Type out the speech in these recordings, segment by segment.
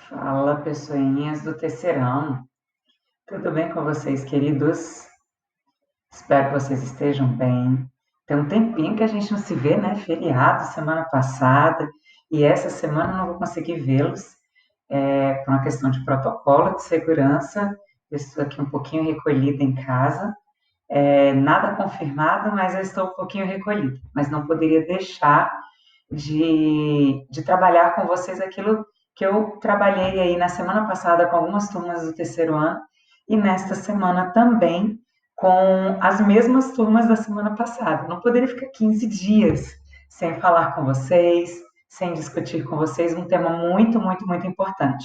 Fala, pessoinhas do terceirão. Tudo bem com vocês, queridos? Espero que vocês estejam bem. Tem um tempinho que a gente não se vê, né? Feriado semana passada e essa semana eu não vou conseguir vê-los, por uma questão de protocolo de segurança. Eu estou aqui um pouquinho recolhida em casa. Nada confirmado, mas eu estou um pouquinho recolhida. Mas não poderia deixar de trabalhar com vocês aquilo que eu trabalhei aí na semana passada com algumas turmas do terceiro ano e nesta semana também com as mesmas turmas da semana passada. Não poderia ficar 15 dias sem falar com vocês, sem discutir com vocês um tema muito, muito, muito importante.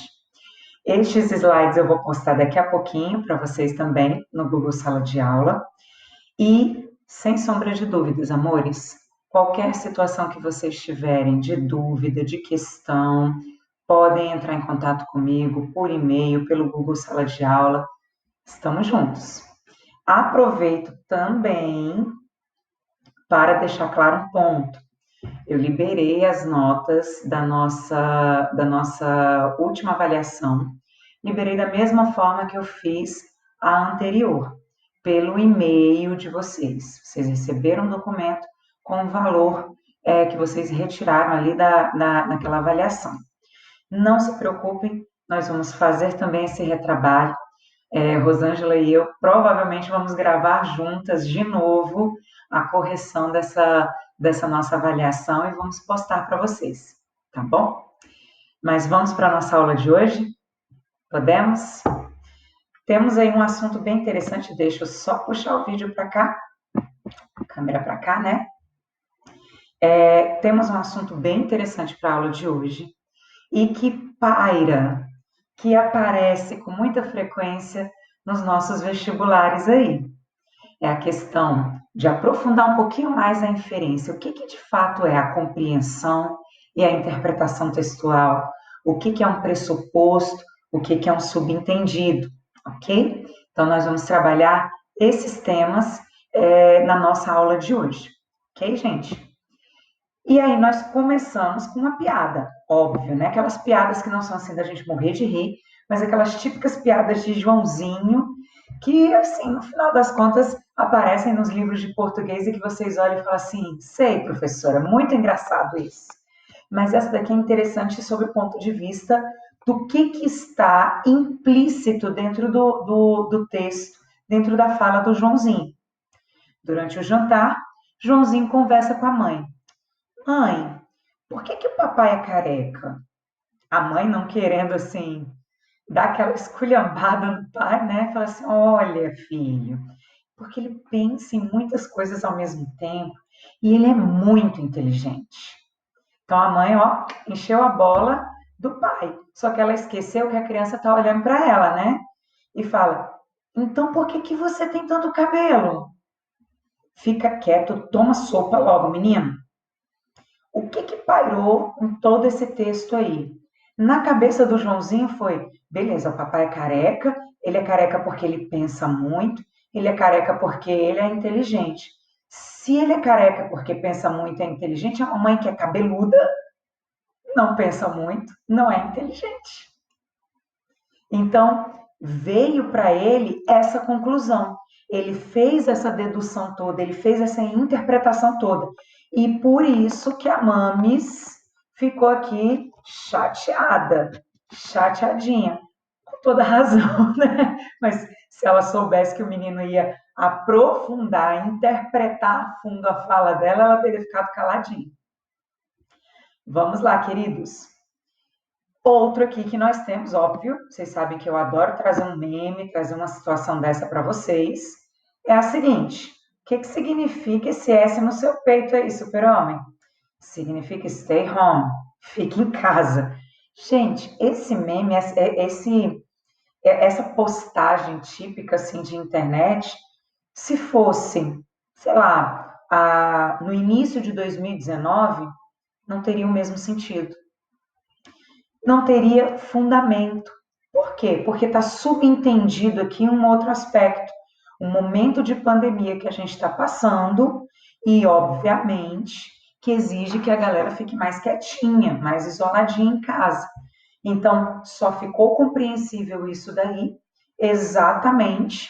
Estes slides eu vou postar daqui a pouquinho para vocês também no Google Sala de Aula. E, sem sombra de dúvidas, amores, qualquer situação que vocês tiverem de dúvida, de questão, podem entrar em contato comigo por e-mail, pelo Google Sala de Aula. Estamos juntos. Aproveito também para deixar claro um ponto. Eu liberei as notas da nossa última avaliação. Liberei da mesma forma que eu fiz a anterior, pelo e-mail de vocês. Vocês receberam um documento com o valor que vocês retiraram ali naquela avaliação. Não se preocupem, nós vamos fazer também esse retrabalho. Rosângela e eu provavelmente vamos gravar juntas de novo a correção dessa nossa avaliação e vamos postar para vocês, tá bom? Mas vamos para a nossa aula de hoje? Podemos? Temos aí um assunto bem interessante, deixa eu só puxar o vídeo para cá, a câmera para cá, né? Temos um assunto bem interessante para a aula de hoje e que aparece com muita frequência nos nossos vestibulares aí. É a questão de aprofundar um pouquinho mais a inferência. O que de fato é a compreensão e a interpretação textual? O que é um pressuposto? O que é um subentendido? Ok? Então, nós vamos trabalhar esses temas na nossa aula de hoje. Ok, gente? E aí nós começamos com uma piada, óbvio, né? Aquelas piadas que não são assim da gente morrer de rir, mas aquelas típicas piadas de Joãozinho, que, assim, no final das contas, aparecem nos livros de português e que vocês olham e falam assim, sei, professora, muito engraçado isso. Mas essa daqui é interessante sob o ponto de vista do que está implícito dentro do texto, dentro da fala do Joãozinho. Durante o jantar, Joãozinho conversa com a mãe. Mãe, por que o papai é careca? A mãe não querendo, assim, dar aquela esculhambada no pai, né? Fala assim, olha, filho, porque ele pensa em muitas coisas ao mesmo tempo e ele é muito inteligente. Então a mãe, ó, encheu a bola do pai, só que ela esqueceu que a criança tá olhando para ela, né? E fala, então por que você tem tanto cabelo? Fica quieto, toma sopa logo, menino. O que pairou em todo esse texto aí? Na cabeça do Joãozinho foi, beleza, o papai é careca porque ele pensa muito, ele é careca porque ele é inteligente. Se ele é careca porque pensa muito e é inteligente, a mamãe que é cabeluda, não pensa muito, não é inteligente. Então, veio para ele essa conclusão. Ele fez essa dedução toda, ele fez essa interpretação toda. E por isso que a Mames ficou aqui chateada, chateadinha. Com toda razão, né? Mas se ela soubesse que o menino ia aprofundar, interpretar a fundo a fala dela, ela teria ficado caladinha. Vamos lá, queridos. Outro aqui que nós temos, óbvio, vocês sabem que eu adoro trazer um meme, trazer uma situação dessa para vocês, é a seguinte: o que significa esse S no seu peito aí, super-homem? Significa stay home, fique em casa. Gente, esse meme, essa postagem típica assim de internet, se fosse, sei lá, no início de 2019, não teria o mesmo sentido. Não teria fundamento. Por quê? Porque está subentendido aqui um outro aspecto, um momento de pandemia que a gente está passando e, obviamente, que exige que a galera fique mais quietinha, mais isoladinha em casa. Então, só ficou compreensível isso daí exatamente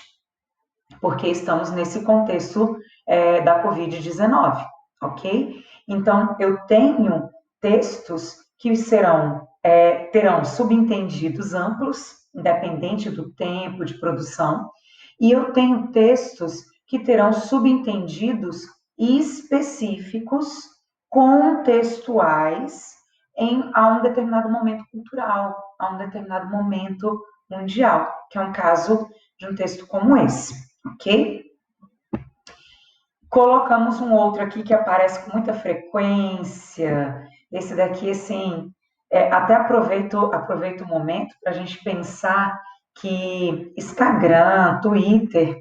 porque estamos nesse contexto da Covid-19, ok? Então, eu tenho textos que terão subentendidos amplos, independente do tempo de produção, e eu tenho textos que terão subentendidos específicos, contextuais, a um determinado momento cultural, a um determinado momento mundial, que é um caso de um texto como esse, ok? Colocamos um outro aqui que aparece com muita frequência. Esse daqui, assim, até aproveito o momento para a gente pensar que Instagram, Twitter,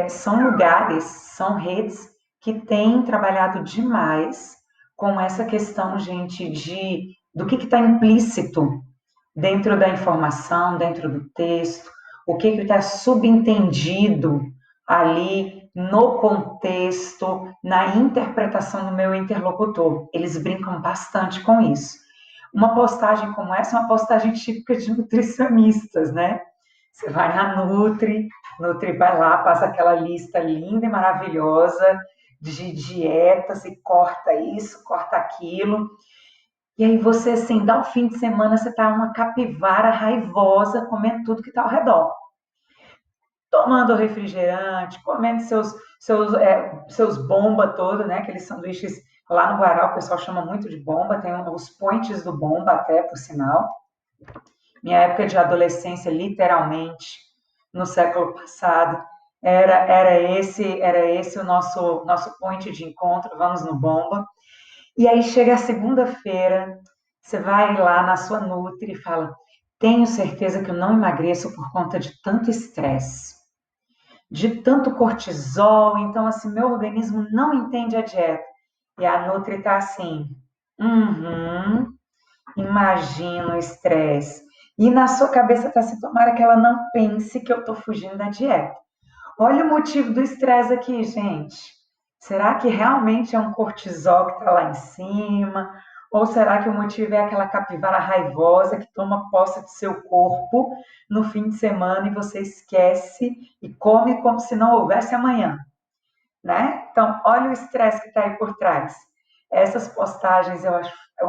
são lugares, são redes que têm trabalhado demais com essa questão, gente, do que está implícito dentro da informação, dentro do texto, o que está subentendido ali no contexto, na interpretação do meu interlocutor. Eles brincam bastante com isso. Uma postagem como essa é uma postagem típica de nutricionistas, né? Você vai na Nutri vai lá, passa aquela lista linda e maravilhosa de dietas e corta isso, corta aquilo. E aí você, assim, dá o fim de semana, você tá uma capivara raivosa, comendo tudo que tá ao redor. Tomando refrigerante, comendo seus bomba todo, né? Aqueles sanduíches lá no Guará, o pessoal chama muito de bomba, tem os points do bomba até, por sinal. Minha época de adolescência, literalmente, no século passado, era esse o nosso point de encontro, vamos no bomba. E aí chega a segunda-feira, você vai lá na sua Nutri e fala: tenho certeza que eu não emagreço por conta de tanto estresse, de tanto cortisol, então assim, meu organismo não entende a dieta. E a Nutri tá assim: imagina o estresse. E na sua cabeça tá assim: tomara que ela não pense que eu tô fugindo da dieta. Olha o motivo do estresse aqui, gente. Será que realmente é um cortisol que está lá em cima? Ou será que o motivo é aquela capivara raivosa que toma posse do seu corpo no fim de semana e você esquece e come como se não houvesse amanhã, né? Então, olha o estresse que está aí por trás. Essas postagens eu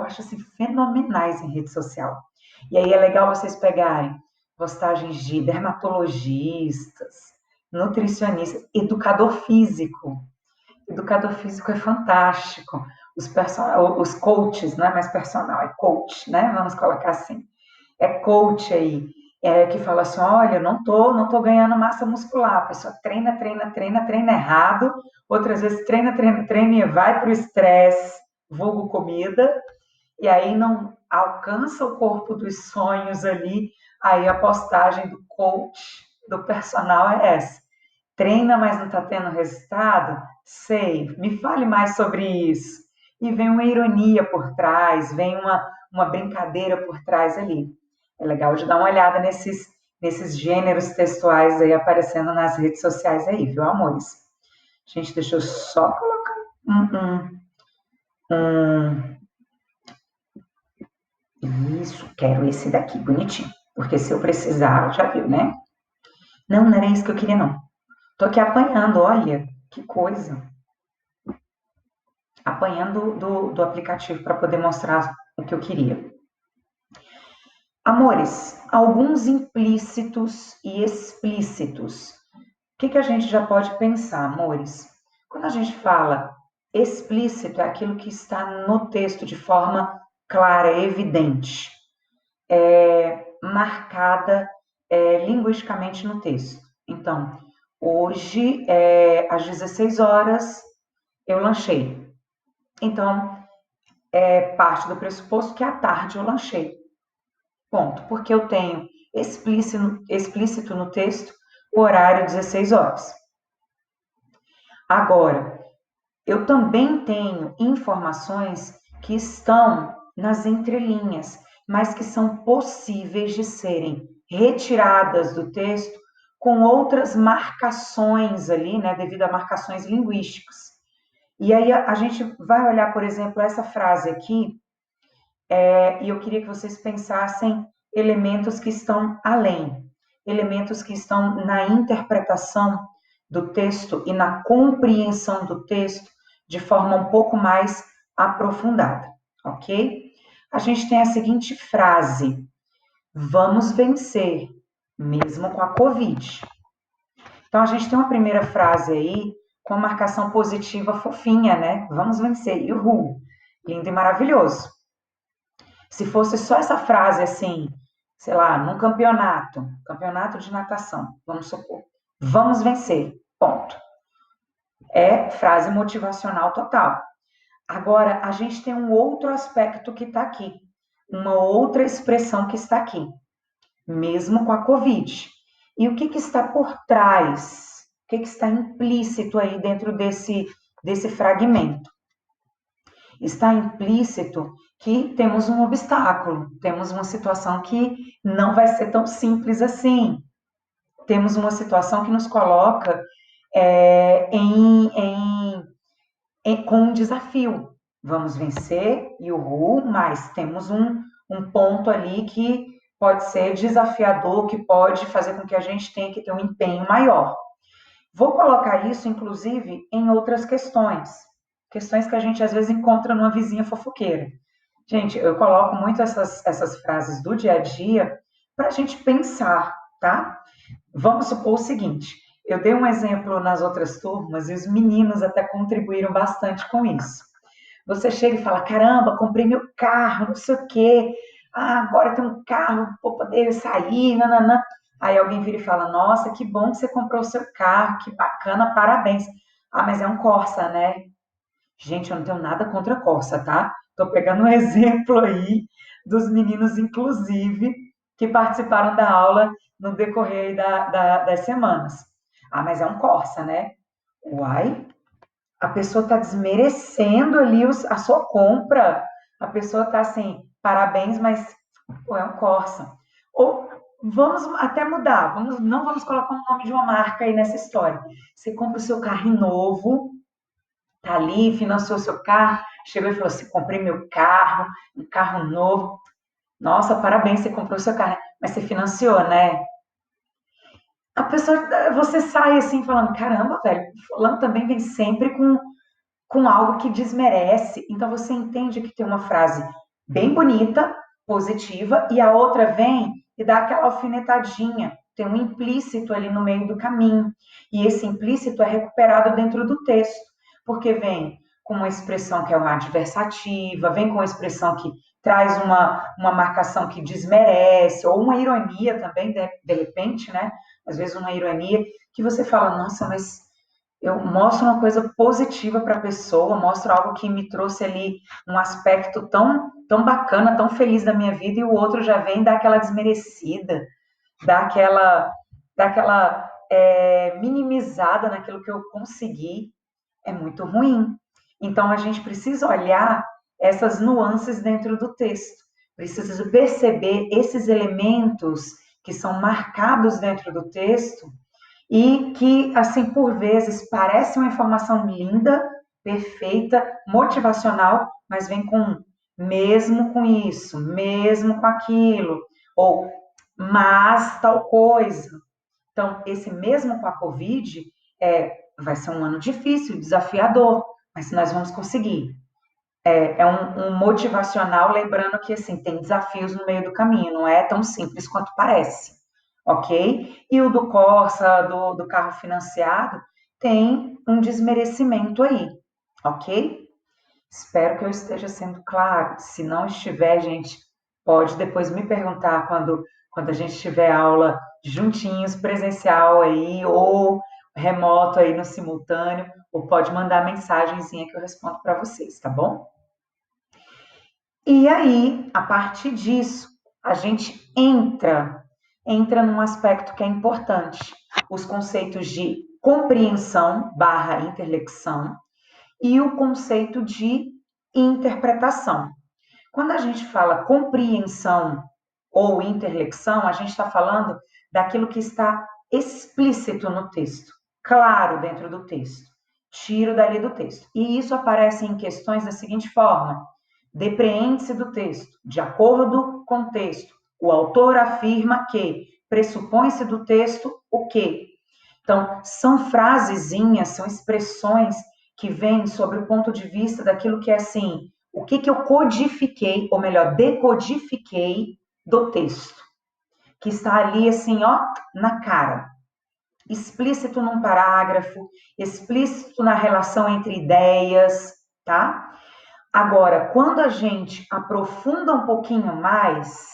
acho assim, fenomenais em rede social. E aí é legal vocês pegarem postagens de dermatologistas, nutricionistas, educador físico. Educador físico é fantástico. Os coaches, não é mais personal, é coach, né? Vamos colocar assim. É coach aí, que fala assim: olha, eu não tô ganhando massa muscular. A pessoa treina errado, outras vezes treina e vai para o estresse, vulgo comida, e aí não alcança o corpo dos sonhos ali. Aí a postagem do coach, do personal é essa: treina, mas não está tendo resultado? Sei, me fale mais sobre isso. E vem uma ironia por trás, vem uma brincadeira por trás ali. É legal de dar uma olhada nesses gêneros textuais aí aparecendo nas redes sociais aí, viu, amores? Gente, deixa eu só colocar um. Isso, quero esse daqui, bonitinho. Porque se eu precisar, já viu, né? Não, não era isso que eu queria, não. Tô aqui apanhando, olha, que coisa. Apanhando do aplicativo para poder mostrar o que eu queria. Amores, alguns implícitos e explícitos. O que a gente já pode pensar, amores? Quando a gente fala explícito, é aquilo que está no texto de forma clara, evidente, marcada linguisticamente no texto. Então, hoje, às 16 horas, eu lanchei. Então, parte do pressuposto que à tarde eu lanchei. Ponto. Porque eu tenho explícito no texto o horário 16 horas. Agora, eu também tenho informações que estão nas entrelinhas, mas que são possíveis de serem retiradas do texto com outras marcações ali, né, devido a marcações linguísticas. E aí a gente vai olhar, por exemplo, essa frase aqui, e eu queria que vocês pensassem elementos que estão além, elementos que estão na interpretação do texto e na compreensão do texto de forma um pouco mais aprofundada, ok? A gente tem a seguinte frase: vamos vencer, mesmo com a Covid. Então, a gente tem uma primeira frase aí com marcação positiva fofinha, né? Vamos vencer, uhul, lindo e maravilhoso. Se fosse só essa frase assim, sei lá, num campeonato de natação, vamos supor, vamos vencer, ponto. É frase motivacional total. Agora, a gente tem um outro aspecto que está aqui, uma outra expressão que está aqui, mesmo com a Covid. E o que está por trás? O que está implícito aí dentro desse fragmento? Está implícito que temos um obstáculo, temos uma situação que não vai ser tão simples assim. Temos uma situação que nos coloca com um desafio. Vamos vencer e mas temos um ponto ali que pode ser desafiador, que pode fazer com que a gente tenha que ter um empenho maior. Vou colocar isso, inclusive, em outras questões que a gente às vezes encontra numa vizinha fofoqueira. Gente, eu coloco muito essas frases do dia a dia para a gente pensar, tá? Vamos supor o seguinte: eu dei um exemplo nas outras turmas e os meninos até contribuíram bastante com isso. Você chega e fala: caramba, comprei meu carro, não sei o quê, agora tem um carro, vou poder sair, nananã. Aí alguém vira e fala: nossa, que bom que você comprou o seu carro, que bacana, parabéns. Ah, mas é um Corsa, né? Gente, eu não tenho nada contra a Corsa, tá? Tô pegando um exemplo aí dos meninos, inclusive, que participaram da aula no decorrer das semanas. Ah, mas é um Corsa, né? Uai, a pessoa está desmerecendo ali a sua compra. A pessoa está assim, parabéns, mas pô, é um Corsa. Ou vamos até mudar, não vamos colocar o nome de uma marca aí nessa história. Você compra o seu carro novo, tá ali, financiou seu carro, chegou e falou assim: comprei meu carro, um carro novo. Nossa, parabéns, você comprou seu carro, mas você financiou, né? A pessoa, você sai assim falando: caramba, velho, fulano também vem sempre com algo que desmerece. Então você entende que tem uma frase bem bonita, positiva, e a outra vem e dá aquela alfinetadinha. Tem um implícito ali no meio do caminho. E esse implícito é recuperado dentro do texto, porque vem com uma expressão que é uma adversativa, vem com uma expressão que traz uma marcação que desmerece, ou uma ironia também, de repente, né? Às vezes uma ironia que você fala: nossa, mas eu mostro uma coisa positiva para a pessoa, mostro algo que me trouxe ali um aspecto tão bacana, tão feliz da minha vida, e o outro já vem dar aquela desmerecida, dar aquela minimizada naquilo que eu consegui. É muito ruim. Então a gente precisa olhar essas nuances dentro do texto, precisa perceber esses elementos que são marcados dentro do texto e que, assim, por vezes parece uma informação linda, perfeita, motivacional, mas vem com mesmo com isso, mesmo com aquilo, ou mas tal coisa. Então, esse mesmo com a Covid vai ser um ano difícil, desafiador, mas nós vamos conseguir. É um motivacional, lembrando que assim tem desafios no meio do caminho, não é tão simples quanto parece, ok? E o do Corsa, do carro financiado, tem um desmerecimento aí, ok? Espero que eu esteja sendo claro. Se não estiver, gente, pode depois me perguntar quando a gente tiver aula juntinhos, presencial aí, ou remoto aí no simultâneo, ou pode mandar mensagenzinha que eu respondo para vocês, tá bom? E aí, a partir disso, a gente entra num aspecto que é importante, os conceitos de compreensão barra interlexão e o conceito de interpretação. Quando a gente fala compreensão ou interlexão, a gente está falando daquilo que está explícito no texto, claro dentro do texto, tiro dali do texto. E isso aparece em questões da seguinte forma: Depreende-se do texto, de acordo com o texto. O autor afirma que, pressupõe-se do texto o quê? Então, são frasezinhas, são expressões que vêm sobre o ponto de vista daquilo que é assim, o que eu codifiquei, ou melhor, decodifiquei do texto, que está ali assim, ó, na cara. Explícito num parágrafo, explícito na relação entre ideias, tá? Agora, quando a gente aprofunda um pouquinho mais,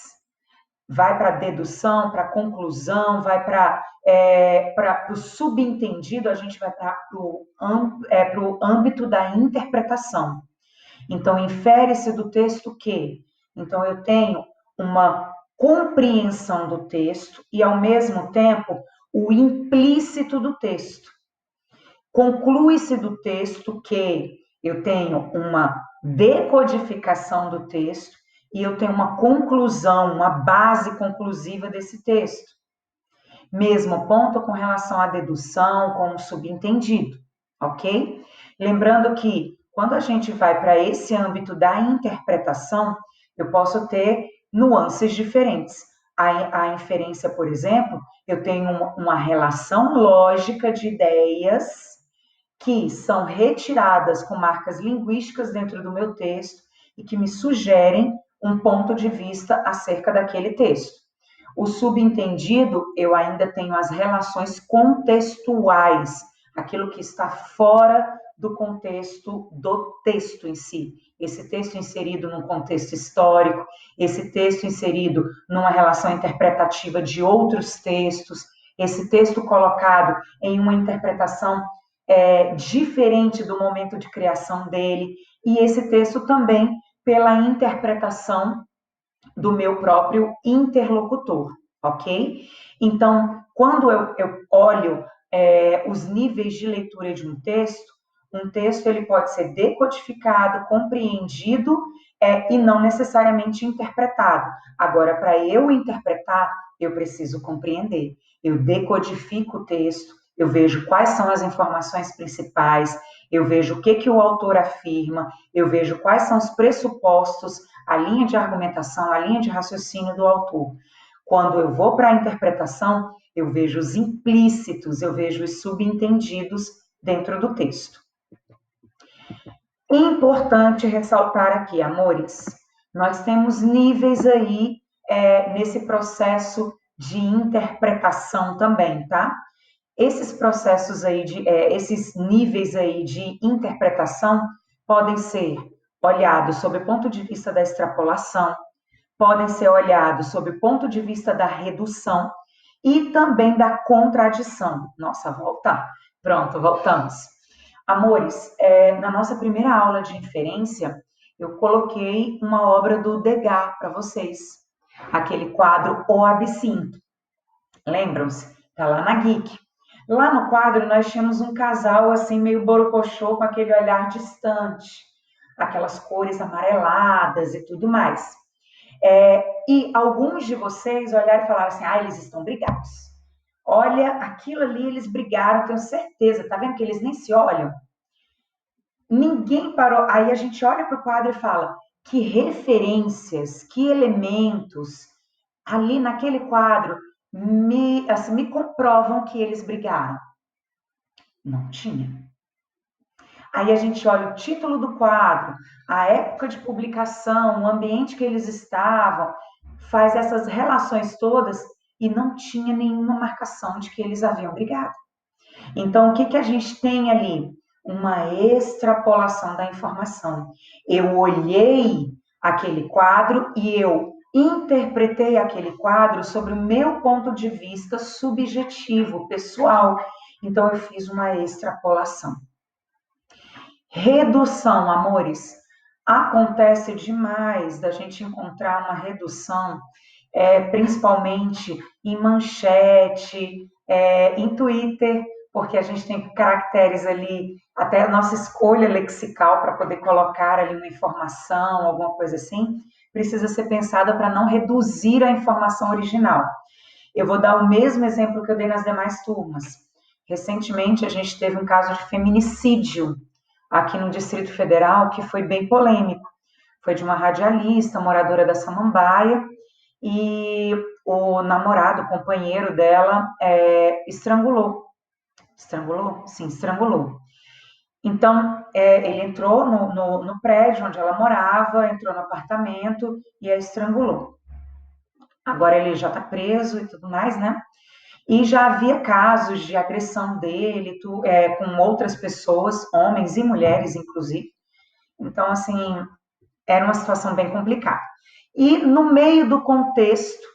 vai para a dedução, para a conclusão, vai para o subentendido, a gente vai para o âmbito da interpretação. Então, infere-se do texto que? Então, eu tenho uma compreensão do texto e, ao mesmo tempo, o implícito do texto. Conclui-se do texto que eu tenho uma decodificação do texto e eu tenho uma conclusão, uma base conclusiva desse texto. Mesmo ponto com relação à dedução, com o subentendido, ok? Lembrando que quando a gente vai para esse âmbito da interpretação, eu posso ter nuances diferentes. A inferência, por exemplo, eu tenho uma relação lógica de ideias que são retiradas com marcas linguísticas dentro do meu texto e que me sugerem um ponto de vista acerca daquele texto. O subentendido, eu ainda tenho as relações contextuais, aquilo que está fora do contexto do texto em si. Esse texto inserido num contexto histórico, esse texto inserido numa relação interpretativa de outros textos, esse texto colocado em uma interpretação diferente do momento de criação dele, e esse texto também pela interpretação do meu próprio interlocutor, ok? Então, quando eu olho os níveis de leitura de um texto ele pode ser decodificado, compreendido e não necessariamente interpretado. Agora, para eu interpretar, eu preciso compreender. Eu decodifico o texto, eu vejo quais são as informações principais, eu vejo o que o autor afirma, eu vejo quais são os pressupostos, a linha de argumentação, a linha de raciocínio do autor. Quando eu vou para a interpretação, eu vejo os implícitos, eu vejo os subentendidos dentro do texto. Importante ressaltar aqui, amores, nós temos níveis aí nesse processo de interpretação também, tá? Esses processos aí, esses níveis aí de interpretação podem ser olhados sob o ponto de vista da extrapolação, podem ser olhados sob o ponto de vista da redução e também da contradição. Nossa, voltar. Pronto, voltamos. Amores, na nossa primeira aula de inferência, eu coloquei uma obra do Degas para vocês, aquele quadro O Absinto. Lembram-se? Está lá na Geek. Lá no quadro nós tínhamos um casal assim meio borocochô com aquele olhar distante, aquelas cores amareladas e tudo mais. E alguns de vocês olharam e falaram assim, eles estão brigados. Olha, aquilo ali eles brigaram, tenho certeza, tá vendo que eles nem se olham? Ninguém parou. Aí a gente olha para o quadro e fala, que referências, que elementos ali naquele quadro me comprovam que eles brigaram. Não tinha. Aí a gente olha o título do quadro, a época de publicação, o ambiente que eles estavam, faz essas relações todas e não tinha nenhuma marcação de que eles haviam brigado. Então, o que a gente tem ali? Uma extrapolação da informação. Eu olhei aquele quadro e eu interpretei aquele quadro sobre o meu ponto de vista subjetivo, pessoal. Então, eu fiz uma extrapolação. Redução, amores. Acontece demais da gente encontrar uma redução, principalmente em manchete, em Twitter, porque a gente tem caracteres ali, até a nossa escolha lexical para poder colocar ali uma informação, alguma coisa assim, precisa ser pensada para não reduzir a informação original. Eu vou dar o mesmo exemplo que eu dei nas demais turmas. Recentemente, a gente teve um caso de feminicídio aqui no Distrito Federal que foi bem polêmico. foi de uma radialista, moradora da Samambaia, e o namorado, o companheiro dela, estrangulou. Estrangulou? Sim, estrangulou. Então, ele entrou no prédio onde ela morava, entrou no apartamento e a estrangulou. Agora ele já está preso e tudo mais, né? E já havia casos de agressão dele com outras pessoas, homens e mulheres, inclusive. Então, assim, era uma situação bem complicada. E no meio do contexto,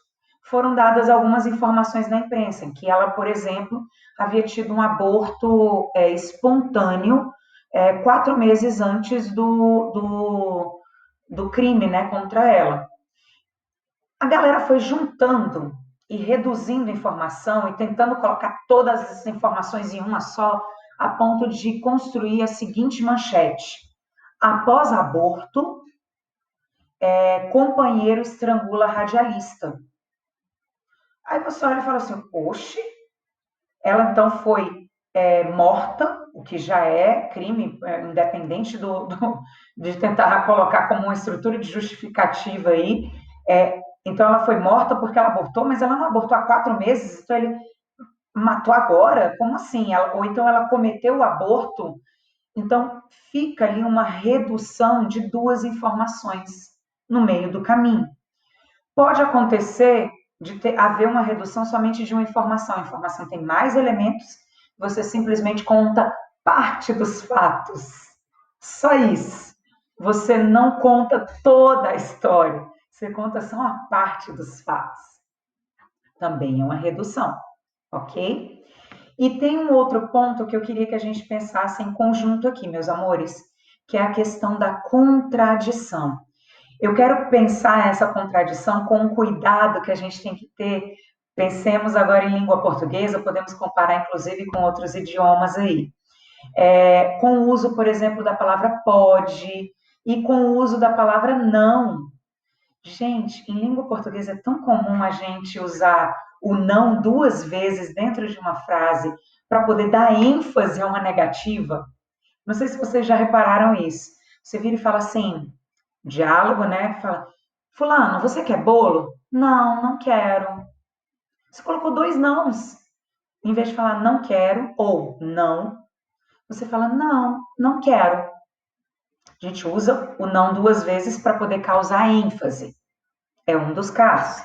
foram dadas algumas informações na imprensa, em que ela, por exemplo, havia tido um aborto espontâneo 4 meses antes do crime, né, contra ela. A galera foi juntando e reduzindo informação e tentando colocar todas as informações em uma só, a ponto de construir a seguinte manchete: após aborto, companheiro estrangula radialista. Aí você olha e fala assim, oxe, ela então foi morta, o que já é crime, independente de tentar colocar como uma estrutura de justificativa aí. Então ela foi morta porque ela abortou, mas ela não abortou há 4 meses, então ele matou agora? Como assim? Ou então ela cometeu o aborto. Então fica ali uma redução de duas informações no meio do caminho. Pode acontecer de haver uma redução somente de uma informação. A informação tem mais elementos, você simplesmente conta parte dos fatos. Só isso. Você não conta toda a história, você conta só uma parte dos fatos. Também é uma redução, ok? E tem um outro ponto que eu queria que a gente pensasse em conjunto aqui, meus amores, que é a questão da contradição. Eu quero pensar essa contradição com um cuidado que a gente tem que ter. Pensemos agora em língua portuguesa, podemos comparar inclusive com outros idiomas aí. Com o uso, por exemplo, da palavra pode e com o uso da palavra não. Gente, em língua portuguesa é tão comum a gente usar o não duas vezes dentro de uma frase para poder dar ênfase a uma negativa. Não sei se vocês já repararam isso. Você vira e fala assim, diálogo, né? Fala, fulano, você quer bolo? Não, não quero. Você colocou dois nãos. Em vez de falar não quero ou não, você fala não, não quero. A gente usa o não duas vezes para poder causar ênfase. É um dos casos.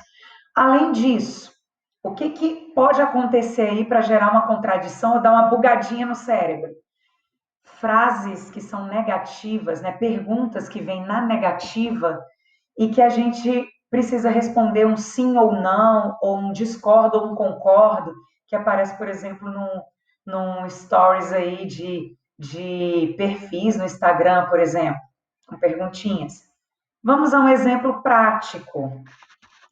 Além disso, o que pode acontecer aí para gerar uma contradição ou dar uma bugadinha no cérebro? Frases que são negativas, né? Perguntas que vêm na negativa e que a gente precisa responder um sim ou não, ou um discordo ou um concordo, que aparece, por exemplo, num stories aí de perfis no Instagram, por exemplo, com perguntinhas. Vamos a um exemplo prático.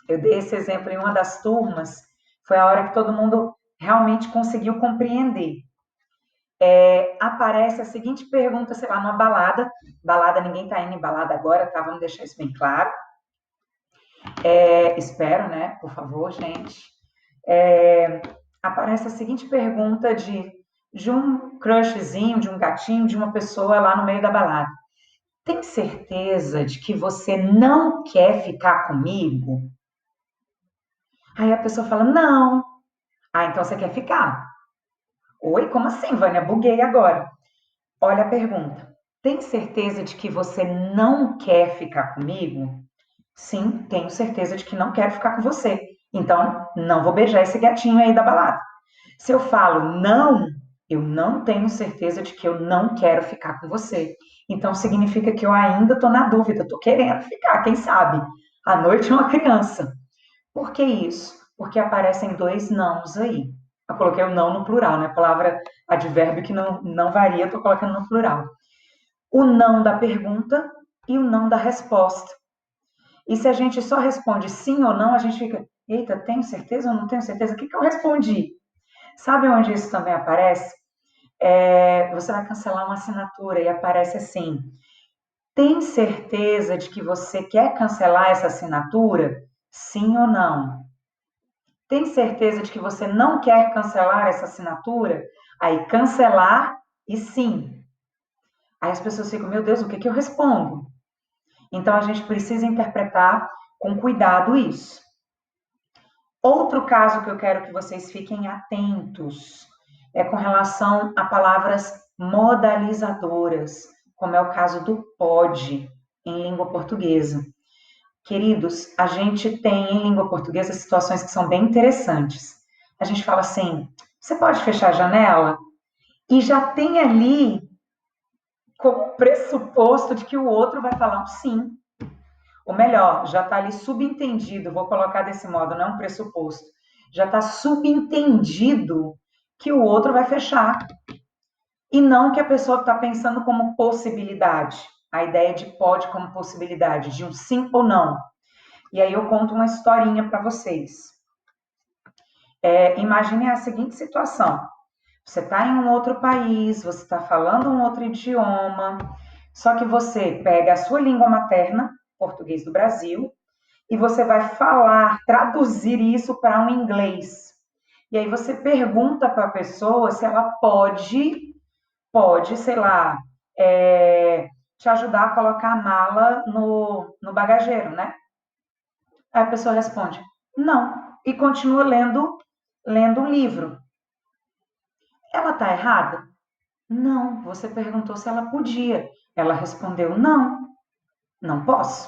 Eu dei esse exemplo em uma das turmas, foi a hora que todo mundo realmente conseguiu compreender. Aparece a seguinte pergunta, sei lá, numa balada, ninguém tá indo em balada agora, tá? Vamos deixar isso bem claro. Espero, né? Por favor, gente. Aparece a seguinte pergunta de um crushzinho, de um gatinho, de uma pessoa lá no meio da balada. Tem certeza de que você não quer ficar comigo? Aí a pessoa fala, não. Ah, então você quer ficar? Oi, como assim, Vânia? Buguei agora. Olha a pergunta. Tem certeza de que você não quer ficar comigo? Sim, tenho certeza de que não quero ficar com você. Então, não vou beijar esse gatinho aí da balada. Se eu falo não, eu não tenho certeza de que eu não quero ficar com você. Então, significa que eu ainda estou na dúvida, estou querendo ficar, quem sabe? À noite é uma criança. Por que isso? Porque aparecem dois nãos aí. Eu coloquei o não no plural, né? Palavra advérbio que não varia, estou colocando no plural. O não da pergunta e o não da resposta. E se a gente só responde sim ou não, a gente fica, eita, tenho certeza ou não tenho certeza? O que eu respondi? Sabe onde isso também aparece? Você vai cancelar uma assinatura e aparece assim, tem certeza de que você quer cancelar essa assinatura? Sim ou não? Tem certeza de que você não quer cancelar essa assinatura? Aí, cancelar e sim. Aí as pessoas ficam, meu Deus, o que eu respondo? Então, a gente precisa interpretar com cuidado isso. Outro caso que eu quero que vocês fiquem atentos é com relação a palavras modalizadoras, como é o caso do pode em língua portuguesa. Queridos, a gente tem em língua portuguesa situações que são bem interessantes. A gente fala assim: você pode fechar a janela? E já tem ali como pressuposto de que o outro vai falar um sim. Ou melhor, já está ali subentendido, vou colocar desse modo, não é um pressuposto. Já está subentendido que o outro vai fechar. E não que a pessoa está pensando como possibilidade. A ideia de pode como possibilidade, de um sim ou não. E aí eu conto uma historinha para vocês. Imagine a seguinte situação. Você está em um outro país, você está falando um outro idioma, só que você pega a sua língua materna, português do Brasil, e você vai falar, traduzir isso para um inglês. E aí você pergunta para a pessoa se ela pode, sei lá, te ajudar a colocar a mala no bagageiro, né? Aí a pessoa responde, não, e continua lendo um livro. Ela está errada? Não, você perguntou se ela podia. Ela respondeu, não, não posso.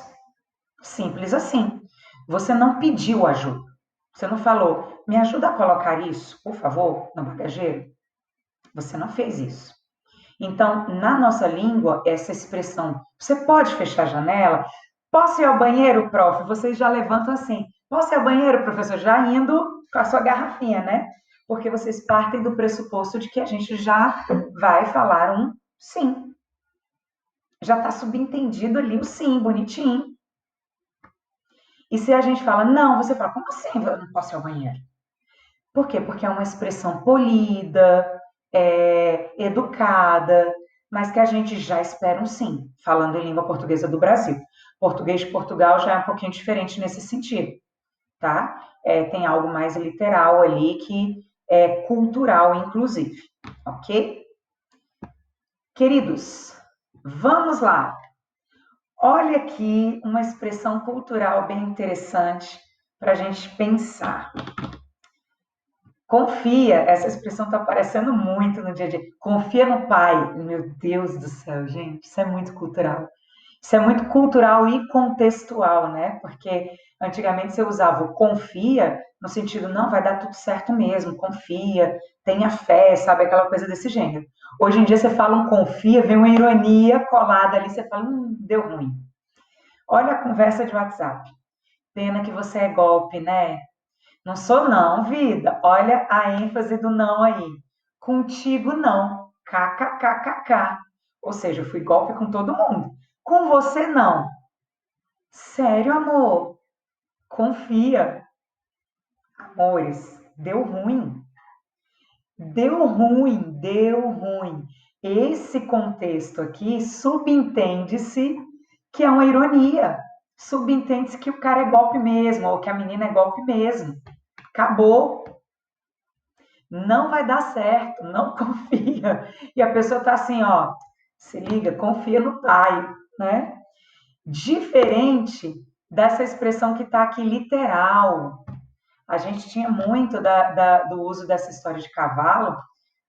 Simples assim. Você não pediu ajuda. Você não falou, me ajuda a colocar isso, por favor, no bagageiro. Você não fez isso. Então, na nossa língua, essa expressão, você pode fechar a janela? Posso ir ao banheiro, prof? Vocês já levantam assim. Posso ir ao banheiro, professor? Já indo com a sua garrafinha, né? Porque vocês partem do pressuposto de que a gente já vai falar um sim. Já está subentendido ali o sim, bonitinho. E se a gente fala não, você fala, como assim eu não posso ir ao banheiro? Por quê? Porque é uma expressão polida, educada, mas que a gente já espera um sim, falando em língua portuguesa do Brasil. Português de Portugal já é um pouquinho diferente nesse sentido, tá? Tem algo mais literal ali que é cultural, inclusive, ok? Queridos, vamos lá. Olha aqui uma expressão cultural bem interessante para a gente pensar. Confia, essa expressão está aparecendo muito no dia a dia. Confia no pai. Meu Deus do céu, gente, isso é muito cultural. Isso é muito cultural e contextual, né? Porque antigamente você usava o confia no sentido, não, vai dar tudo certo mesmo, confia, tenha fé, sabe? Aquela coisa desse gênero. Hoje em dia você fala um confia, vem uma ironia colada ali, você fala, deu ruim. Olha a conversa de WhatsApp. Pena que você é golpe, né? Não sou não, vida. Olha a ênfase do não aí. Contigo não. KKKKK. Ou seja, eu fui golpe com todo mundo. Com você não. Sério, amor? Confia. Amores, deu ruim. Deu ruim, deu ruim. Esse contexto aqui subentende-se que é uma ironia. Subentende-se que o cara é golpe mesmo, ou que a menina é golpe mesmo. Acabou. Não vai dar certo, não confia. E a pessoa tá assim, ó, se liga, confia no pai, né? Diferente dessa expressão que está aqui literal. A gente tinha muito do uso dessa história de cavalo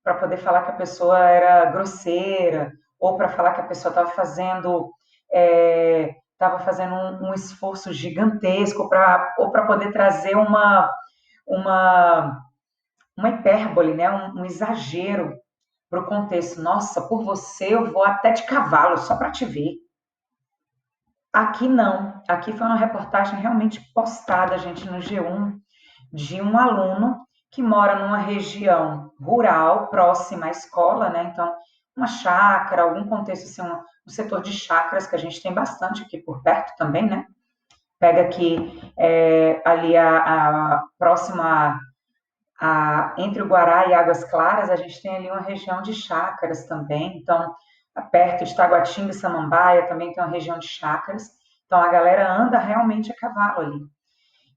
para poder falar que a pessoa era grosseira ou para falar que a pessoa estava fazendo um esforço gigantesco ou para poder trazer uma hipérbole, né? um exagero para o contexto. Nossa, por você eu vou até de cavalo só para te ver. Aqui não. Aqui foi uma reportagem realmente postada, gente, no G1, de um aluno que mora numa região rural, próxima à escola, né? Então, uma chácara, algum contexto, assim, um setor de chácaras, que a gente tem bastante aqui por perto também, né? Pega aqui, ali a próxima, entre o Guará e Águas Claras, a gente tem ali uma região de chácaras também. Então, perto de Taguatinga e Samambaia também tem uma região de chácaras. Então, a galera anda realmente a cavalo ali.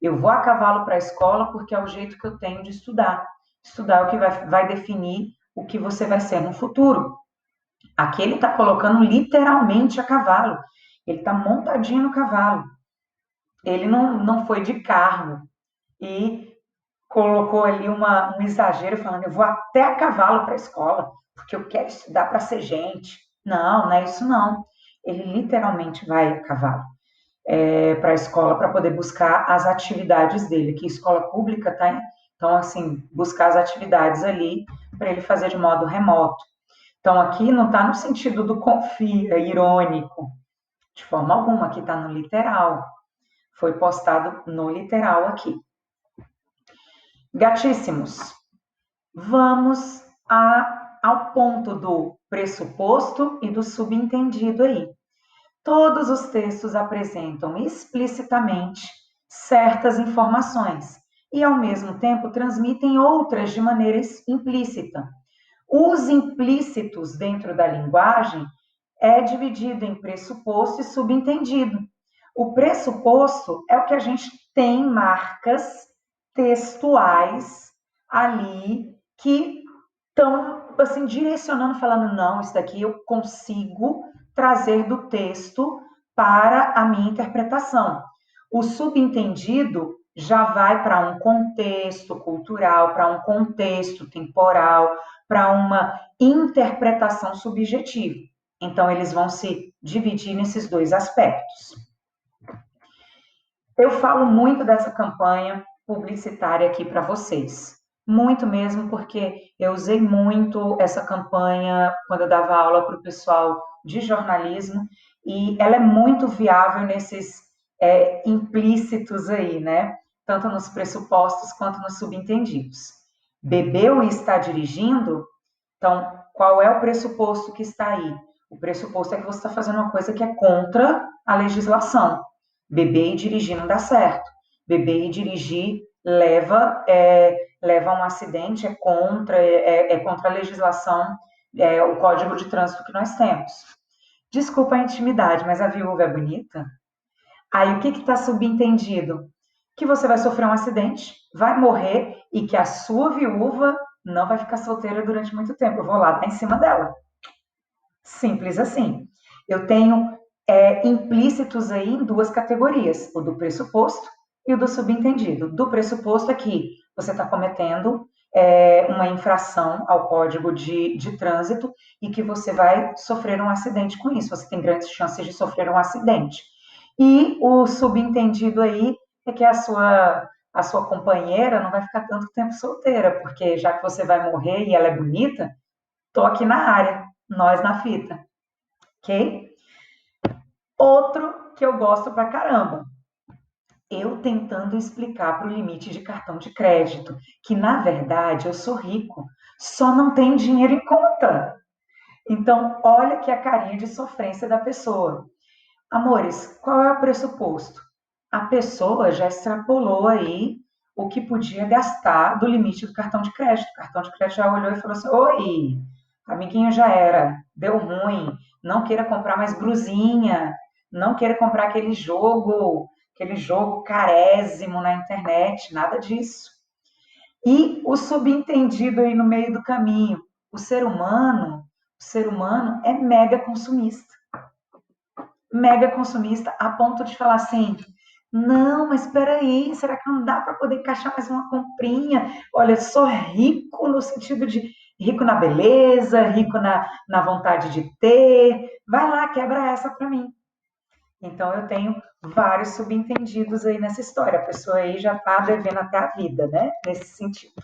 Eu vou a cavalo para a escola porque é o jeito que eu tenho de estudar. Estudar é o que vai definir o que você vai ser no futuro. Aqui ele está colocando literalmente a cavalo. Ele está montadinho no cavalo. Ele não foi de carro e colocou ali um exagero falando, eu vou até a cavalo para a escola, porque eu quero estudar para ser gente. Não, não é isso não. Ele literalmente vai a cavalo para a escola para poder buscar as atividades dele, que escola pública tá, então assim, buscar as atividades ali para ele fazer de modo remoto. Então aqui não está no sentido do confia, irônico, de forma alguma, aqui está no literal. Foi postado no literal aqui. Gatíssimos. Vamos ao ponto do pressuposto e do subentendido aí. Todos os textos apresentam explicitamente certas informações e, ao mesmo tempo, transmitem outras de maneira implícita. Os implícitos dentro da linguagem é dividido em pressuposto e subentendido. O pressuposto é o que a gente tem marcas textuais ali que estão assim direcionando, falando não, isso daqui eu consigo trazer do texto para a minha interpretação. O subentendido já vai para um contexto cultural, para um contexto temporal, para uma interpretação subjetiva. Então, eles vão se dividir nesses dois aspectos. Eu falo muito dessa campanha publicitária aqui para vocês. Muito mesmo, porque eu usei muito essa campanha quando eu dava aula para o pessoal de jornalismo e ela é muito viável nesses implícitos aí, né? Tanto nos pressupostos quanto nos subentendidos. Bebeu e está dirigindo? Então, qual é o pressuposto que está aí? O pressuposto é que você está fazendo uma coisa que é contra a legislação. Beber e dirigir não dá certo. Beber e dirigir leva a um acidente, é contra a legislação, o código de trânsito que nós temos. Desculpa a intimidade, mas a viúva é bonita? Aí o que está subentendido? Que você vai sofrer um acidente, vai morrer e que a sua viúva não vai ficar solteira durante muito tempo. Eu vou lá dar em cima dela. Simples assim. Eu tenho implícitos aí em duas categorias, o do pressuposto e o do subentendido. Do pressuposto é que você está cometendo uma infração ao código de trânsito e que você vai sofrer um acidente com isso. Você tem grandes chances de sofrer um acidente. E o subentendido aí é que a sua companheira não vai ficar tanto tempo solteira, porque já que você vai morrer e ela é bonita, tô aqui na área, nós na fita, ok? Outro que eu gosto pra caramba, eu tentando explicar para o limite de cartão de crédito, que na verdade eu sou rico, só não tenho dinheiro em conta. Então, olha que a carinha de sofrência da pessoa. Amores, qual é o pressuposto? A pessoa já extrapolou aí o que podia gastar do limite do cartão de crédito. O cartão de crédito já olhou e falou assim: oi, amiguinho já era, deu ruim, não queira comprar mais brusinha, não queira comprar aquele jogo carésimo na internet, nada disso. E o subentendido aí no meio do caminho, o ser humano é mega consumista a ponto de falar assim: não, mas espera aí, será que não dá para poder encaixar mais uma comprinha? Olha, sou rico no sentido de rico na beleza, rico na vontade de ter. Vai lá, quebra essa para mim. Então eu tenho vários subentendidos aí nessa história. A pessoa aí já está devendo até a vida, né? Nesse sentido.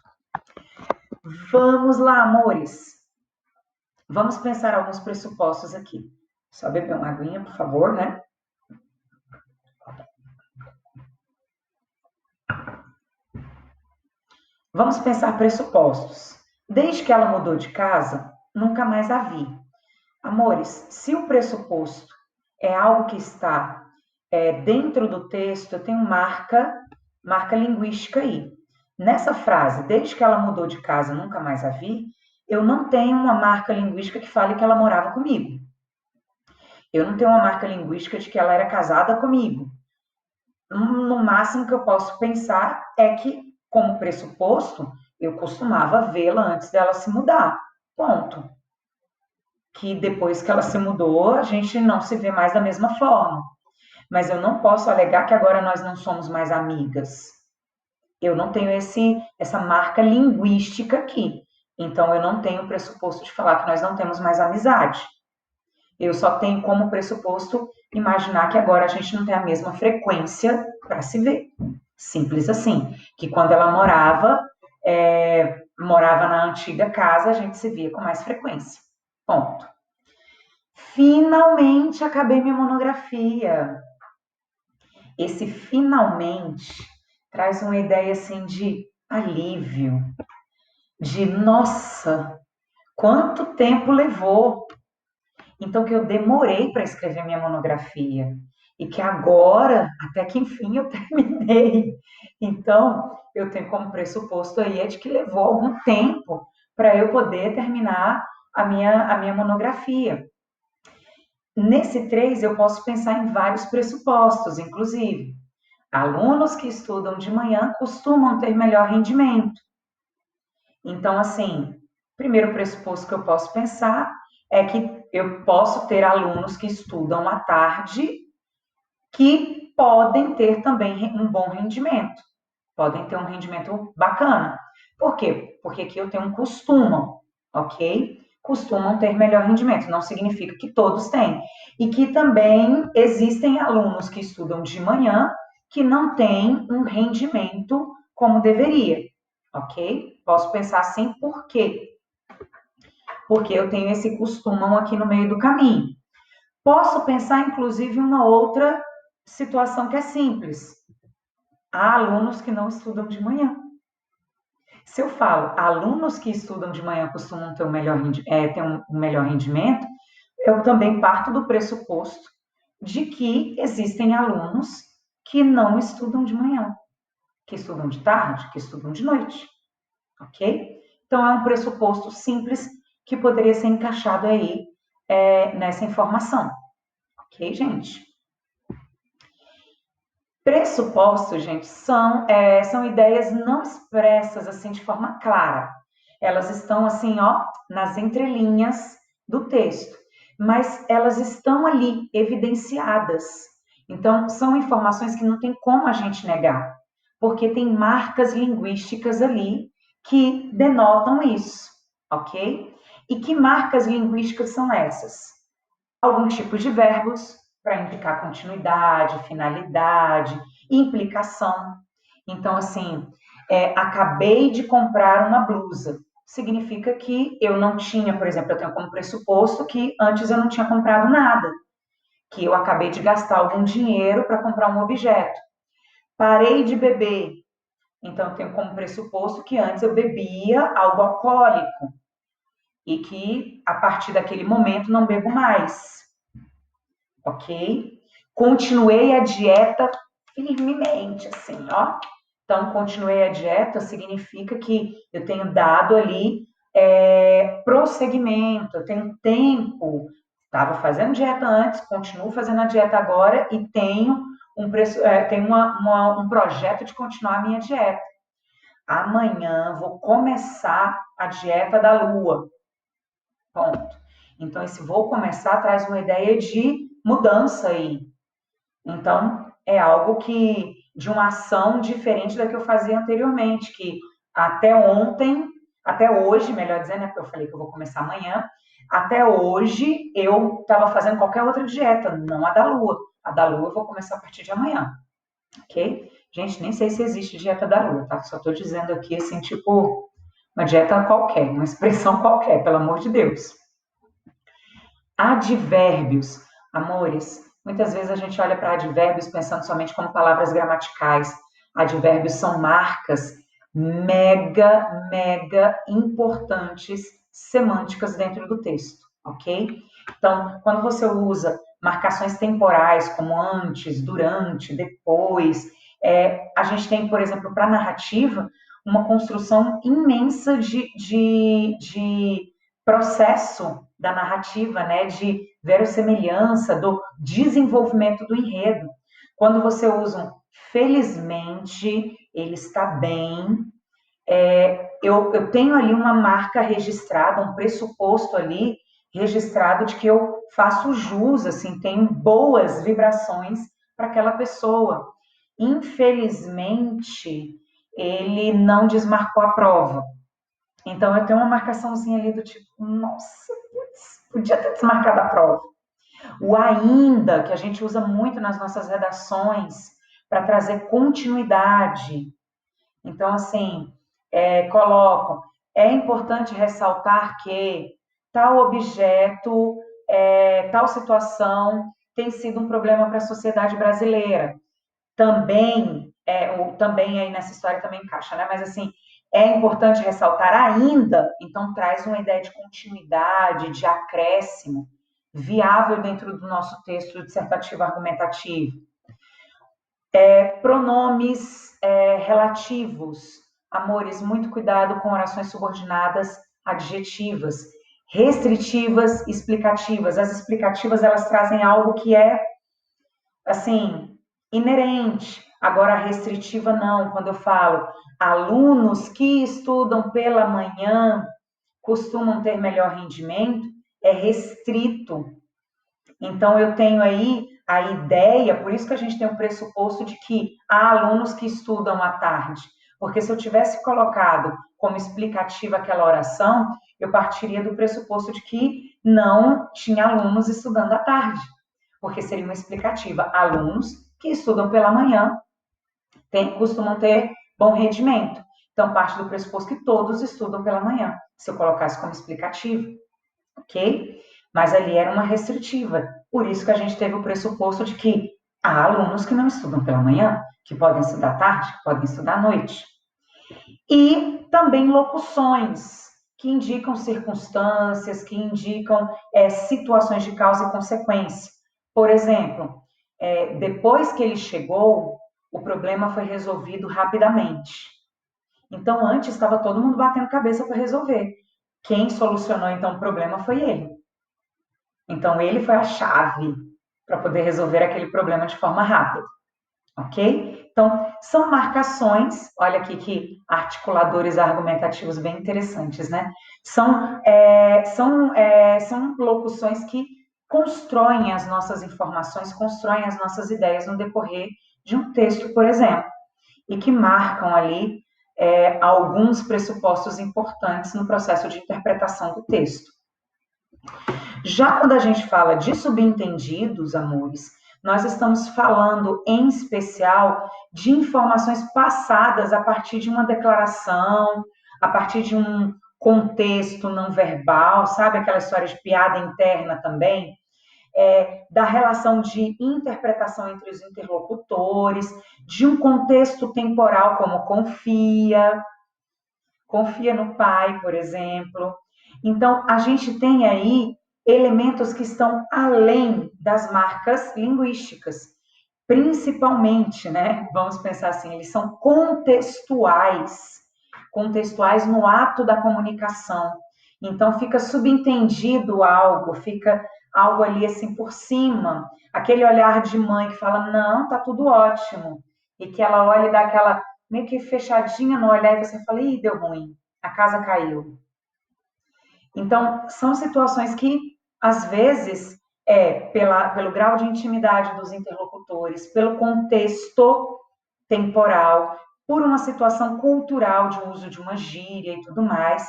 Vamos lá, amores. Vamos pensar alguns pressupostos aqui. Só beber uma aguinha, por favor, né? Vamos pensar pressupostos. Desde que ela mudou de casa, nunca mais a vi. Amores, se o pressuposto é algo que está dentro do texto, eu tenho marca linguística aí. Nessa frase, desde que ela mudou de casa, nunca mais a vi, eu não tenho uma marca linguística que fale que ela morava comigo. Eu não tenho uma marca linguística de que ela era casada comigo. No máximo que eu posso pensar é que, como pressuposto, eu costumava vê-la antes dela se mudar. Ponto. que depois que ela se mudou, a gente não se vê mais da mesma forma. Mas eu não posso alegar que agora nós não somos mais amigas. Eu não tenho essa marca linguística aqui. Então, eu não tenho o pressuposto de falar que nós não temos mais amizade. Eu só tenho como pressuposto imaginar que agora a gente não tem a mesma frequência para se ver. Simples assim. Que quando ela morava na antiga casa, a gente se via com mais frequência. Ponto. Finalmente acabei minha monografia. Esse finalmente traz uma ideia assim de alívio, de nossa, quanto tempo levou. Então que eu demorei para escrever minha monografia e que agora, até que enfim, eu terminei. Então, eu tenho como pressuposto aí é de que levou algum tempo para eu poder terminar a minha monografia. Nesse 3, eu posso pensar em vários pressupostos, inclusive. Alunos que estudam de manhã costumam ter melhor rendimento. Então, assim, primeiro pressuposto que eu posso pensar é que eu posso ter alunos que estudam à tarde que podem ter também um bom rendimento, podem ter um rendimento bacana. Por quê? Porque aqui eu tenho um costumam, ok? Costumam ter melhor rendimento, não significa que todos têm. E que também existem alunos que estudam de manhã que não têm um rendimento como deveria, ok? Posso pensar assim, por quê? Porque eu tenho esse costumam aqui no meio do caminho. Posso pensar, inclusive, em uma outra situação que é simples. Há alunos que não estudam de manhã. Se eu falo alunos que estudam de manhã costumam ter ter um melhor rendimento, eu também parto do pressuposto de que existem alunos que não estudam de manhã, que estudam de tarde, que estudam de noite, ok? Então é um pressuposto simples que poderia ser encaixado aí nessa informação, ok, gente? Pressupostos, gente, são ideias não expressas assim de forma clara. Elas estão assim, ó, nas entrelinhas do texto, mas elas estão ali evidenciadas. Então, são informações que não tem como a gente negar, porque tem marcas linguísticas ali que denotam isso, ok? E que marcas linguísticas são essas? Algum tipo de verbos para implicar continuidade, finalidade, implicação. Então, assim, acabei de comprar uma blusa. Significa que eu não tinha, por exemplo, eu tenho como pressuposto que antes eu não tinha comprado nada, que eu acabei de gastar algum dinheiro para comprar um objeto. Parei de beber, então eu tenho como pressuposto que antes eu bebia algo alcoólico e que a partir daquele momento não bebo mais, ok? Continuei a dieta firmemente, assim, ó. Então, continuei a dieta significa que eu tenho dado ali prosseguimento, eu tenho tempo. Estava fazendo dieta antes, continuo fazendo a dieta agora e tenho um projeto de continuar a minha dieta. Amanhã vou começar a dieta da lua. Ponto. Então, esse vou começar traz uma ideia de mudança aí. Então, é algo que de uma ação diferente da que eu fazia anteriormente, que até ontem, até hoje, melhor dizendo, né, porque eu falei que eu vou começar amanhã, até hoje eu estava fazendo qualquer outra dieta, não a da lua. A da lua eu vou começar a partir de amanhã, ok? Gente, nem sei se existe dieta da lua, tá? Só estou dizendo aqui, assim, tipo, uma dieta qualquer, uma expressão qualquer, pelo amor de Deus. Advérbios, amores, muitas vezes a gente olha para advérbios pensando somente como palavras gramaticais. Advérbios são marcas mega, mega importantes semânticas dentro do texto, ok? Então, quando você usa marcações temporais como antes, durante, depois, a gente tem, por exemplo, para narrativa, uma construção imensa de processo da narrativa, né, de verossemelhança, do desenvolvimento do enredo. Quando você usa um felizmente, ele está bem, eu tenho ali uma marca registrada, um pressuposto ali registrado de que eu faço jus, assim, tenho boas vibrações para aquela pessoa. Infelizmente, ele não desmarcou a prova. Então, eu tenho uma marcaçãozinha ali do tipo, nossa, putz, podia ter desmarcado a prova. O ainda, que a gente usa muito nas nossas redações para trazer continuidade. Então, assim, colocam, é importante ressaltar que tal objeto, tal situação tem sido um problema para a sociedade brasileira. Também, também aí nessa história também encaixa, né? Mas assim, é importante ressaltar ainda, então traz uma ideia de continuidade, de acréscimo, viável dentro do nosso texto dissertativo argumentativo. Pronomes relativos. Amores, muito cuidado com orações subordinadas adjetivas. Restritivas, explicativas. As explicativas, elas trazem algo que é, assim, inerente. Agora, a restritiva não. Quando eu falo alunos que estudam pela manhã costumam ter melhor rendimento, é restrito. Então, eu tenho aí a ideia, por isso que a gente tem o pressuposto de que há alunos que estudam à tarde. Porque se eu tivesse colocado como explicativa aquela oração, eu partiria do pressuposto de que não tinha alunos estudando à tarde. Porque seria uma explicativa. Alunos que estudam pela manhã costumam ter bom rendimento. Então, parte do pressuposto que todos estudam pela manhã, se eu colocasse como explicativo, ok? Mas ali era uma restritiva. Por isso que a gente teve o pressuposto de que há alunos que não estudam pela manhã, que podem estudar à tarde, que podem estudar à noite. E também locuções, que indicam circunstâncias, que indicam situações de causa e consequência. Por exemplo, depois que ele chegou, o problema foi resolvido rapidamente. Então, antes estava todo mundo batendo cabeça para resolver. Quem solucionou, então, o problema foi ele. Então, ele foi a chave para poder resolver aquele problema de forma rápida, ok? Então, são marcações, olha aqui que articuladores argumentativos bem interessantes, né? São locuções que constroem as nossas informações, constroem as nossas ideias no decorrer de um texto, por exemplo, e que marcam ali alguns pressupostos importantes no processo de interpretação do texto. Já quando a gente fala de subentendidos, amores, nós estamos falando em especial de informações passadas a partir de uma declaração, a partir de um contexto não verbal, sabe aquela história de piada interna também? Da relação de interpretação entre os interlocutores, de um contexto temporal como confia no pai, por exemplo. Então, a gente tem aí elementos que estão além das marcas linguísticas, principalmente, né? Vamos pensar assim, eles são contextuais, contextuais no ato da comunicação. Então, fica subentendido algo, fica algo ali assim por cima, aquele olhar de mãe que fala, não, tá tudo ótimo, e que ela olha e dá aquela meio que fechadinha no olhar e você fala, ih, deu ruim, a casa caiu. Então, são situações que, às vezes, pelo grau de intimidade dos interlocutores, pelo contexto temporal, por uma situação cultural de uso de uma gíria e tudo mais,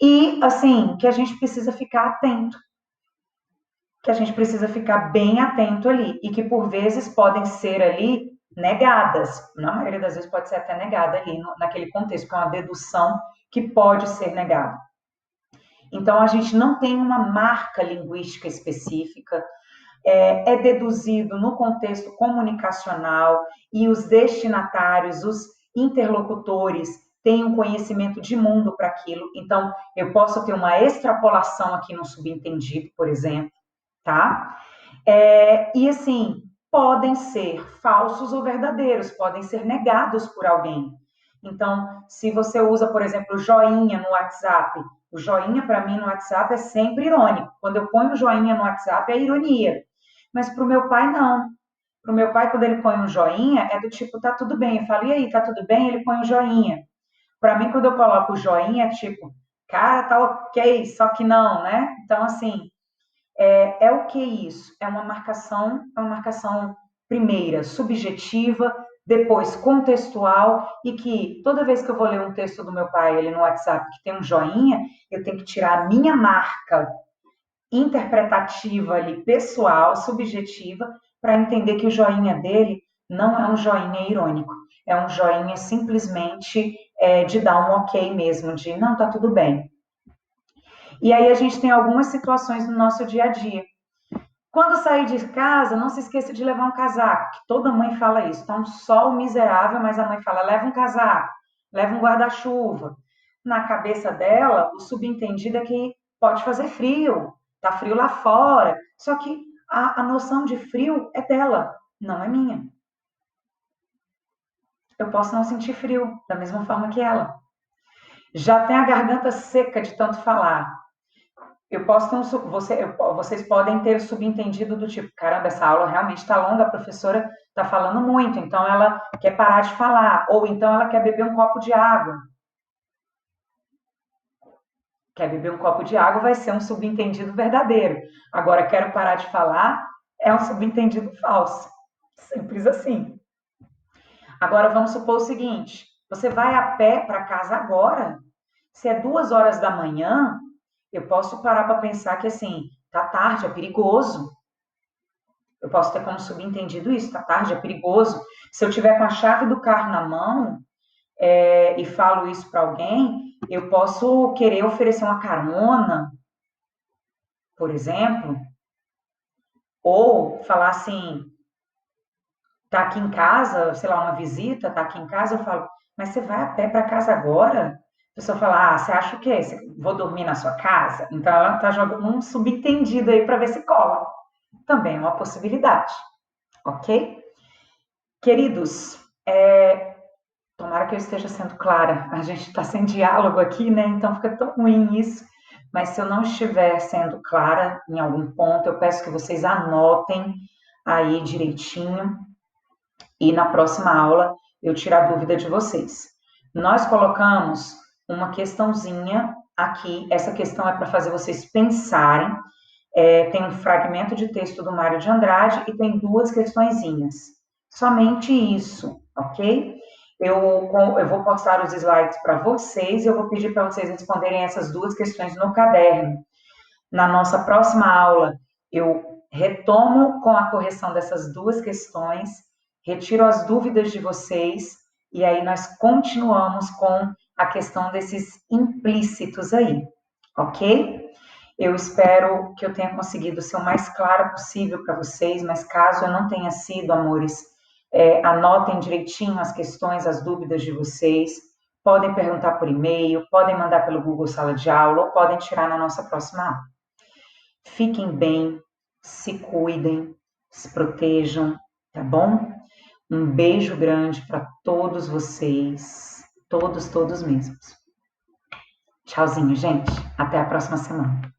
e, assim, que a gente precisa ficar atento, que a gente precisa ficar bem atento ali, e que, por vezes, podem ser ali negadas, na maioria das vezes pode ser até negada ali, naquele contexto, que é uma dedução que pode ser negada. Então, a gente não tem uma marca linguística específica, é deduzido no contexto comunicacional e os destinatários, os interlocutores, têm um conhecimento de mundo para aquilo. Então, eu posso ter uma extrapolação aqui no subentendido, por exemplo, tá? E assim, podem ser falsos ou verdadeiros, podem ser negados por alguém. Então, se você usa, por exemplo, o joinha no WhatsApp, o joinha para mim no WhatsApp é sempre irônico. Quando eu ponho o joinha no WhatsApp é ironia. Mas para o meu pai, não. Para o meu pai, quando ele põe um joinha, é do tipo, tá tudo bem. Eu falo, e aí, tá tudo bem? Ele põe um joinha. Para mim, quando eu coloco o joinha, é tipo, cara, tá ok, só que não, né? Então, assim, É o que isso? É uma marcação primeira subjetiva, depois contextual, e que toda vez que eu vou ler um texto do meu pai ali no WhatsApp que tem um joinha, eu tenho que tirar a minha marca interpretativa ali, pessoal, subjetiva, para entender que o joinha dele não é um joinha irônico, é um joinha simplesmente de dar um ok mesmo, de não, tá tudo bem. E aí a gente tem algumas situações no nosso dia a dia. Quando sair de casa, não se esqueça de levar um casaco, que toda mãe fala isso. Tá um sol miserável, mas a mãe fala: leva um casaco, leva um guarda-chuva. Na cabeça dela, o subentendido é que pode fazer frio, tá frio lá fora. Só que a noção de frio é dela, não é minha. Eu posso não sentir frio, da mesma forma que ela. Já tem a garganta seca de tanto falar. Eu posso ter vocês podem ter subentendido do tipo, caramba, essa aula realmente está longa, a professora está falando muito, então ela quer parar de falar, ou então ela quer beber um copo de água. Quer beber um copo de água vai ser um subentendido verdadeiro. Agora, quero parar de falar é um subentendido falso. Simples assim. Agora, vamos supor o seguinte: você vai a pé para casa agora. Se é 2 horas da manhã, eu posso parar para pensar que assim, tá tarde, é perigoso. Eu posso ter como subentendido isso, tá tarde, é perigoso. Se eu tiver com a chave do carro na mão e falo isso para alguém, eu posso querer oferecer uma carona, por exemplo, ou falar assim, tá aqui em casa, sei lá, uma visita, tá aqui em casa, eu falo, mas você vai a pé para casa agora? A pessoa fala, você acha o quê? Vou dormir na sua casa? Então ela tá jogando um subentendido aí para ver se cola. Também é uma possibilidade, ok? Queridos, tomara que eu esteja sendo clara. A gente está sem diálogo aqui, né? Então fica tão ruim isso. Mas se eu não estiver sendo clara em algum ponto, eu peço que vocês anotem aí direitinho e na próxima aula eu tirar a dúvida de vocês. Nós colocamos uma questãozinha aqui. Essa questão é para fazer vocês pensarem. Tem um fragmento de texto do Mário de Andrade e tem 2 questõezinhas. Somente isso, ok? Eu vou postar os slides para vocês e eu vou pedir para vocês responderem essas 2 questões no caderno. Na nossa próxima aula, eu retomo com a correção dessas 2 questões, retiro as dúvidas de vocês e aí nós continuamos com a questão desses implícitos aí, ok? Eu espero que eu tenha conseguido ser o mais clara possível para vocês, mas caso eu não tenha sido, amores, anotem direitinho as questões, as dúvidas de vocês. Podem perguntar por e-mail, podem mandar pelo Google Sala de Aula ou podem tirar na nossa próxima aula. Fiquem bem, se cuidem, se protejam, tá bom? Um beijo grande para todos vocês, todos mesmos. Tchauzinho, gente. Até a próxima semana.